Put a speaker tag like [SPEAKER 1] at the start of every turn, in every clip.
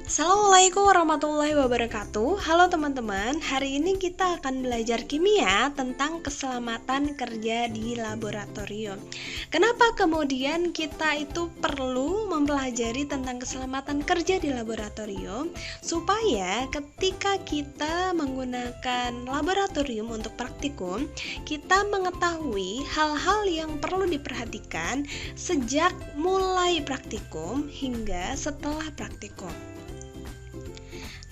[SPEAKER 1] Assalamualaikum warahmatullahi wabarakatuh. Halo teman-teman, hari ini kita akan belajar kimia tentang keselamatan kerja di laboratorium. Kenapa kemudian kita itu perlu mempelajari tentang keselamatan kerja di laboratorium? Supaya ketika kita menggunakan laboratorium untuk praktikum, kita mengetahui hal-hal yang perlu diperhatikan sejak mulai praktikum hingga setelah praktikum.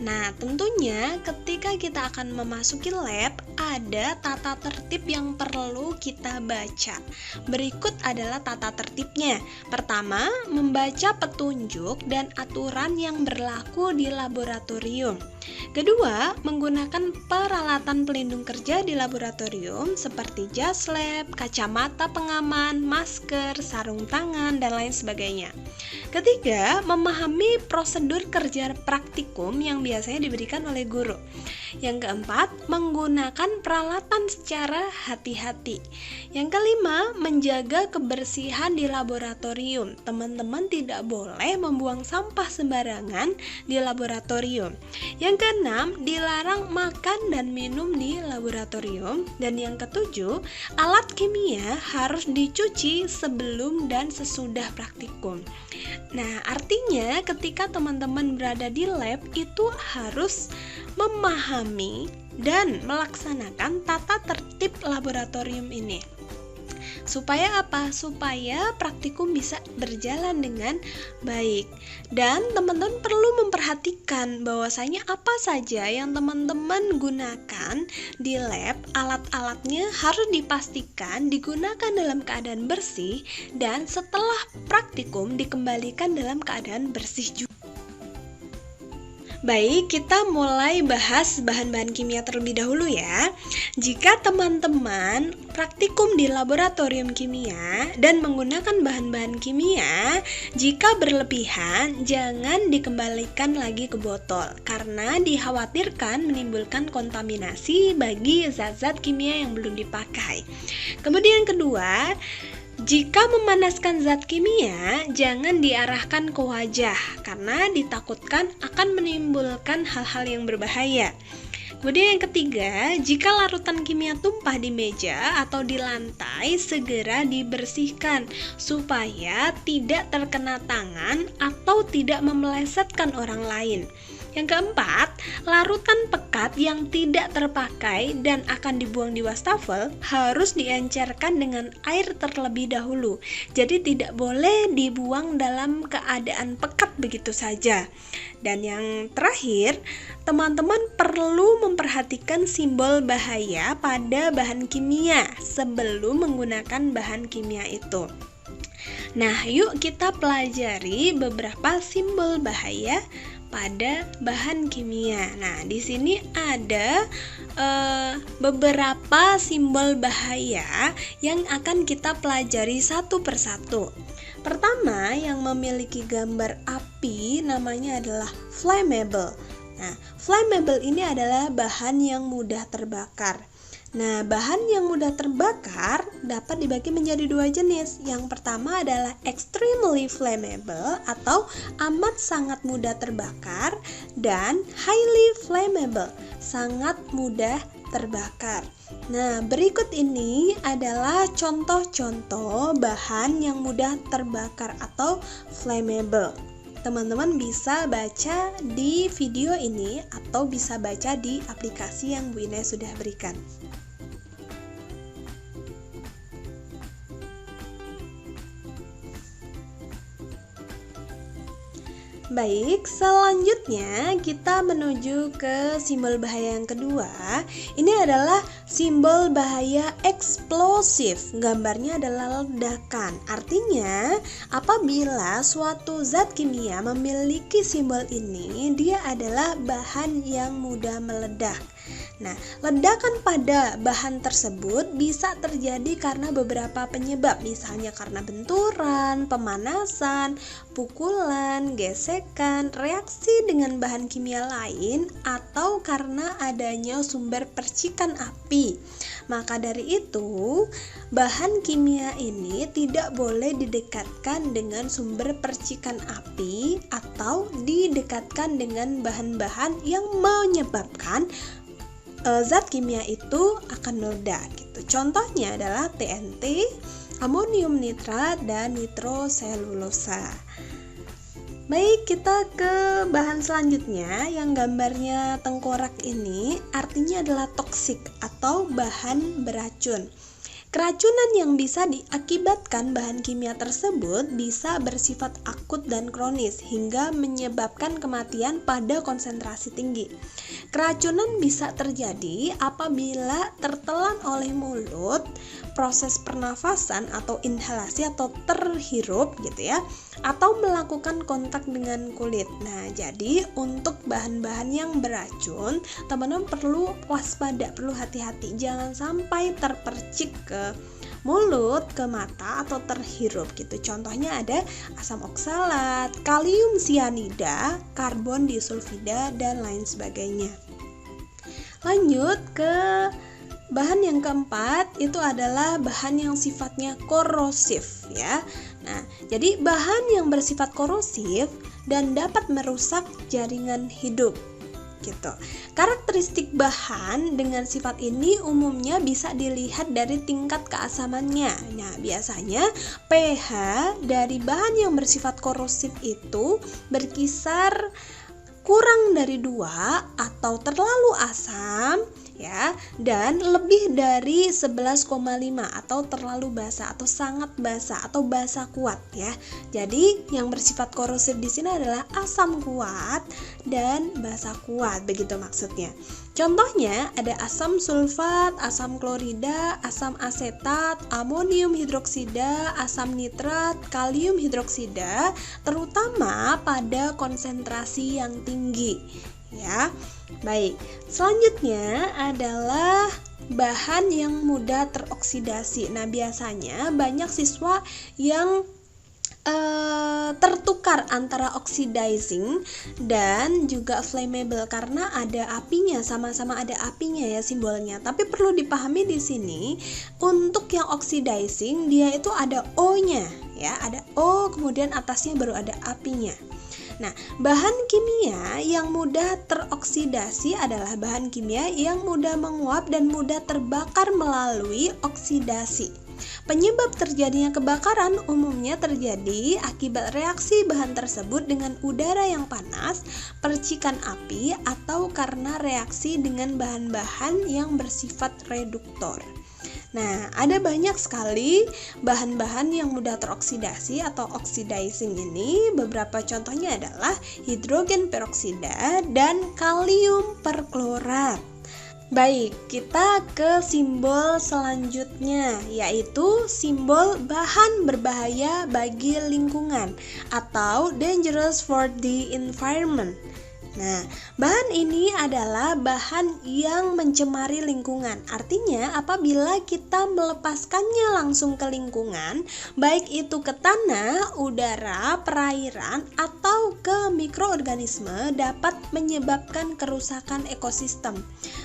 [SPEAKER 1] Nah, tentunya ketika kita akan memasuki lab, ada tata tertib yang perlu kita baca. Berikut adalah tata tertibnya. Pertama, membaca petunjuk dan aturan yang berlaku di laboratorium. Kedua, menggunakan peralatan pelindung kerja di laboratorium seperti jas lab, kacamata pengaman, masker, sarung tangan, dan lain sebagainya. Ketiga, memahami prosedur kerja praktikum yang biasanya diberikan oleh guru. Yang keempat, menggunakan peralatan secara hati-hati. Yang kelima, menjaga kebersihan di laboratorium. Teman-teman tidak boleh membuang sampah sembarangan di laboratorium. Yang keenam, dilarang makan dan minum di laboratorium. Dan yang ketujuh, alat kimia harus dicuci sebelum dan sesudah praktikum. Nah, artinya ketika teman-teman berada di lab itu harus memahami dan melaksanakan tata tertib laboratorium ini. Supaya apa? Supaya praktikum bisa berjalan dengan baik. Dan teman-teman perlu memperhatikan bahwasanya apa saja yang teman-teman gunakan di lab, alat-alatnya harus dipastikan digunakan dalam keadaan bersih dan setelah praktikum dikembalikan dalam keadaan bersih juga. Baik, kita mulai bahas bahan-bahan kimia terlebih dahulu ya. Jika teman-teman praktikum di laboratorium kimia dan menggunakan bahan-bahan kimia, jika berlebihan jangan dikembalikan lagi ke botol karena dikhawatirkan menimbulkan kontaminasi bagi zat-zat kimia yang belum dipakai. Kemudian yang kedua, jika memanaskan zat kimia, jangan diarahkan ke wajah karena ditakutkan akan menimbulkan hal-hal yang berbahaya. Kemudian yang ketiga, jika larutan kimia tumpah di meja atau di lantai, segera dibersihkan supaya tidak terkena tangan atau tidak memelesetkan orang lain. Yang keempat, larutan pekat yang tidak terpakai dan akan dibuang di wastafel harus diencerkan dengan air terlebih dahulu. Jadi tidak boleh dibuang dalam keadaan pekat begitu saja. Dan yang terakhir, teman-teman perlu memperhatikan simbol bahaya pada bahan kimia sebelum menggunakan bahan kimia itu. Nah, yuk kita pelajari beberapa simbol bahaya pada bahan kimia. Nah, di sini ada beberapa simbol bahaya yang akan kita pelajari satu persatu. Pertama, yang memiliki gambar api namanya adalah flammable. Nah, flammable ini adalah bahan yang mudah terbakar. Nah, bahan yang mudah terbakar dapat dibagi menjadi dua jenis. Yang pertama adalah extremely flammable atau amat sangat mudah terbakar, dan highly flammable, sangat mudah terbakar. Nah, berikut ini adalah contoh-contoh bahan yang mudah terbakar atau flammable. Teman-teman bisa baca di video ini atau bisa baca di aplikasi yang Bu Ines sudah berikan. Baik, selanjutnya kita menuju ke simbol bahaya yang kedua. Ini adalah simbol bahaya eksplosif. Gambarnya adalah ledakan. Artinya, apabila suatu zat kimia memiliki simbol ini, dia adalah bahan yang mudah meledak. Nah, ledakan pada bahan tersebut bisa terjadi karena beberapa penyebab, misalnya karena benturan, pemanasan, pukulan, gesekan, reaksi dengan bahan kimia lain, atau karena adanya sumber percikan api. Maka dari itu, bahan kimia ini tidak boleh didekatkan dengan sumber percikan api atau didekatkan dengan bahan-bahan yang menyebabkan zat kimia itu akan meledak gitu. Contohnya adalah TNT, amonium nitrat, dan nitroselulosa. Baik, kita ke bahan selanjutnya yang gambarnya tengkorak ini artinya adalah toksik atau bahan beracun. Keracunan yang bisa diakibatkan bahan kimia tersebut bisa bersifat akut dan kronis hingga menyebabkan kematian pada konsentrasi tinggi. Keracunan bisa terjadi apabila tertelan oleh mulut, proses pernafasan atau inhalasi atau terhirup gitu ya, atau melakukan kontak dengan kulit. Nah, jadi untuk bahan-bahan yang beracun, teman-teman perlu waspada, perlu hati-hati, jangan sampai terpercik ke mulut, ke mata, atau terhirup gitu. Contohnya ada asam oksalat, kalium sianida, karbon disulfida, dan lain sebagainya. Lanjut ke bahan yang keempat, itu adalah bahan yang sifatnya korosif ya. Nah, jadi bahan yang bersifat korosif dan dapat merusak jaringan hidup gitu. Karakteristik bahan dengan sifat ini umumnya bisa dilihat dari tingkat keasamannya. Nah, biasanya pH dari bahan yang bersifat korosif itu berkisar kurang dari 2 atau terlalu asam ya, dan lebih dari 11,5 atau terlalu basa atau sangat basa atau basa kuat ya. Jadi yang bersifat korosif di sini adalah asam kuat dan basa kuat, begitu maksudnya. Contohnya ada asam sulfat, asam klorida, asam asetat, amonium hidroksida, asam nitrat, kalium hidroksida, terutama pada konsentrasi yang tinggi ya. Baik, selanjutnya adalah bahan yang mudah teroksidasi. Nah, biasanya banyak siswa yang tertukar antara oxidizing dan juga flammable karena ada apinya, sama-sama ada apinya ya simbolnya. Tapi perlu dipahami di sini, untuk yang oxidizing dia itu ada O-nya ya, ada O kemudian atasnya baru ada apinya. Nah, bahan kimia yang mudah teroksidasi adalah bahan kimia yang mudah menguap dan mudah terbakar melalui oksidasi. Penyebab terjadinya kebakaran umumnya terjadi akibat reaksi bahan tersebut dengan udara yang panas, percikan api, atau karena reaksi dengan bahan-bahan yang bersifat reduktor. Nah, ada banyak sekali bahan-bahan yang mudah teroksidasi atau oxidizing ini. Beberapa contohnya adalah hidrogen peroksida dan kalium perklorat. Baik, kita ke simbol selanjutnya, yaitu simbol bahan berbahaya bagi lingkungan atau dangerous for the environment. Nah, bahan ini adalah bahan yang mencemari lingkungan. Artinya, apabila kita melepaskannya langsung ke lingkungan, baik itu ke tanah, udara, perairan, atau ke mikroorganisme, dapat menyebabkan kerusakan ekosistem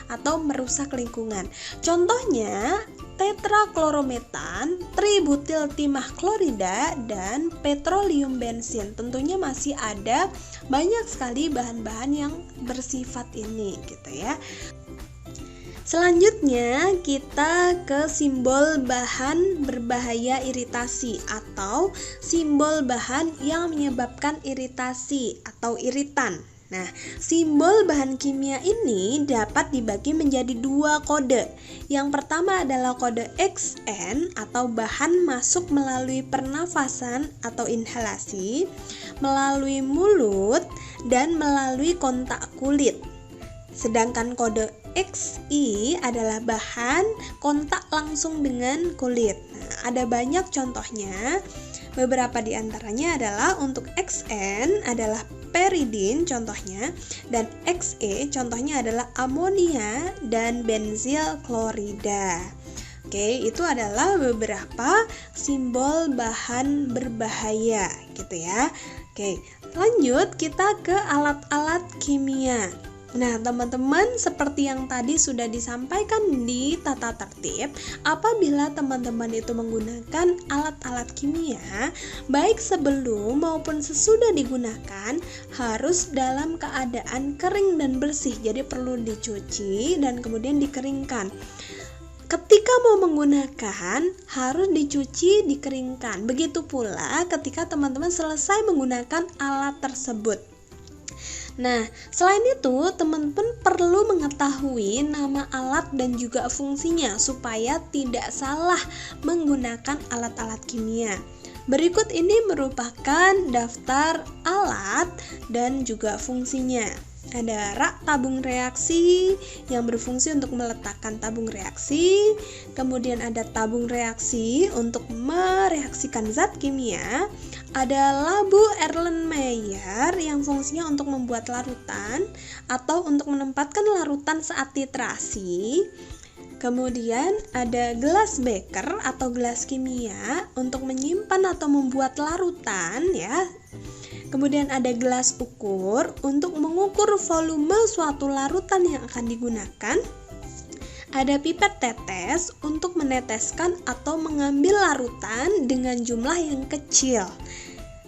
[SPEAKER 1] atau merusak lingkungan. Contohnya, tetraklorometan, tributil timah klorida, dan petroleum bensin. Tentunya masih ada banyak sekali bahan-bahan yang bersifat ini gitu ya. Selanjutnya kita ke simbol bahan berbahaya iritasi atau simbol bahan yang menyebabkan iritasi atau iritan. Nah, simbol bahan kimia ini dapat dibagi menjadi 2 kode. Yang pertama adalah kode XN atau bahan masuk melalui pernafasan atau inhalasi, melalui mulut, dan melalui kontak kulit. Sedangkan kode XI adalah bahan kontak langsung dengan kulit. Nah, ada banyak contohnya. Beberapa di antaranya adalah untuk XN adalah piperidin contohnya, dan Xe contohnya adalah amonia dan bensil klorida. Oke, itu adalah beberapa simbol bahan berbahaya gitu ya. Oke, lanjut kita ke alat-alat kimia. Nah, teman-teman, seperti yang tadi sudah disampaikan di tata tertib, apabila teman-teman itu menggunakan alat-alat kimia, baik sebelum maupun sesudah digunakan, harus dalam keadaan kering dan bersih. Jadi perlu dicuci dan kemudian dikeringkan. Ketika mau menggunakan, harus dicuci, dikeringkan. Begitu pula ketika teman-teman selesai menggunakan alat tersebut. Nah, selain itu, teman-teman perlu mengetahui nama alat dan juga fungsinya supaya tidak salah menggunakan alat-alat kimia. Berikut ini merupakan daftar alat dan juga fungsinya. Ada rak tabung reaksi yang berfungsi untuk meletakkan tabung reaksi. Kemudian ada tabung reaksi untuk mereaksikan zat kimia. Ada labu Erlenmeyer yang fungsinya untuk membuat larutan atau untuk menempatkan larutan saat titrasi. Kemudian ada gelas beker atau gelas kimia untuk menyimpan atau membuat larutan ya. Kemudian ada gelas ukur untuk mengukur volume suatu larutan yang akan digunakan. Ada pipet tetes untuk meneteskan atau mengambil larutan dengan jumlah yang kecil.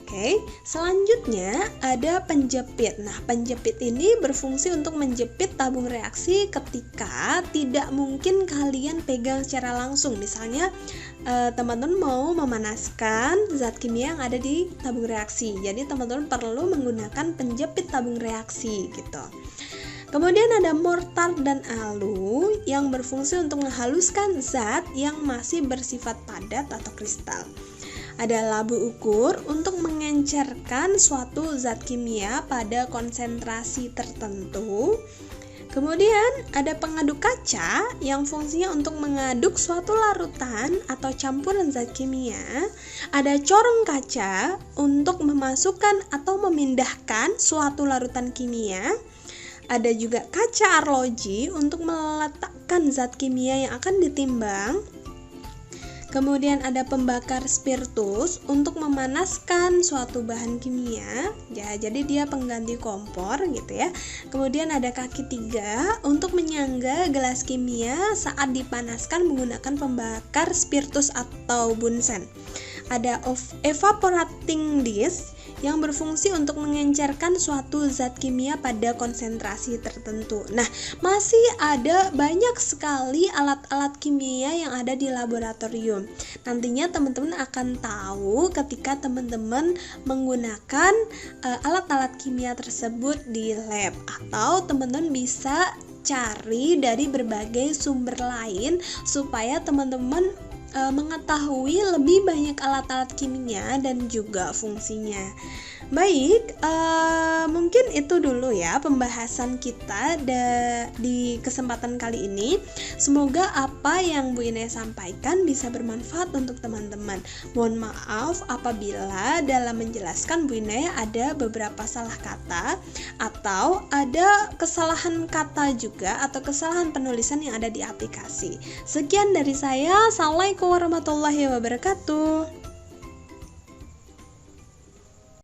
[SPEAKER 1] Oke, selanjutnya ada penjepit. Nah, penjepit ini berfungsi untuk menjepit tabung reaksi ketika tidak mungkin kalian pegang secara langsung. Misalnya, teman-teman mau memanaskan zat kimia yang ada di tabung reaksi. Jadi, teman-teman perlu menggunakan penjepit tabung reaksi gitu. Kemudian ada mortar dan alu yang berfungsi untuk menghaluskan zat yang masih bersifat padat atau kristal. Ada labu ukur untuk mengencerkan suatu zat kimia pada konsentrasi tertentu. Kemudian ada pengaduk kaca yang fungsinya untuk mengaduk suatu larutan atau campuran zat kimia. Ada corong kaca untuk memasukkan atau memindahkan suatu larutan kimia. Ada juga kaca arloji untuk meletakkan zat kimia yang akan ditimbang. Kemudian ada pembakar spiritus untuk memanaskan suatu bahan kimia. Ya, jadi dia pengganti kompor gitu ya. Kemudian ada kaki 3 untuk menyangga gelas kimia saat dipanaskan menggunakan pembakar spiritus atau bunsen. Ada evaporating disk yang berfungsi untuk mengencerkan suatu zat kimia pada konsentrasi tertentu. Nah, masih ada banyak sekali alat-alat kimia yang ada di laboratorium. Nantinya teman-teman akan tahu ketika teman-teman menggunakan alat-alat kimia tersebut di lab, atau teman-teman bisa cari dari berbagai sumber lain supaya teman-teman mengetahui lebih banyak alat-alat kimia dan juga fungsinya. Baik, mungkin itu dulu ya pembahasan kita di kesempatan kali ini. Semoga apa yang Bu Inaya sampaikan bisa bermanfaat untuk teman-teman. Mohon maaf apabila dalam menjelaskan Bu Inaya ada beberapa salah kata atau ada kesalahan kata juga atau kesalahan penulisan yang ada di aplikasi. Sekian dari saya. Assalamualaikum warahmatullahi wabarakatuh.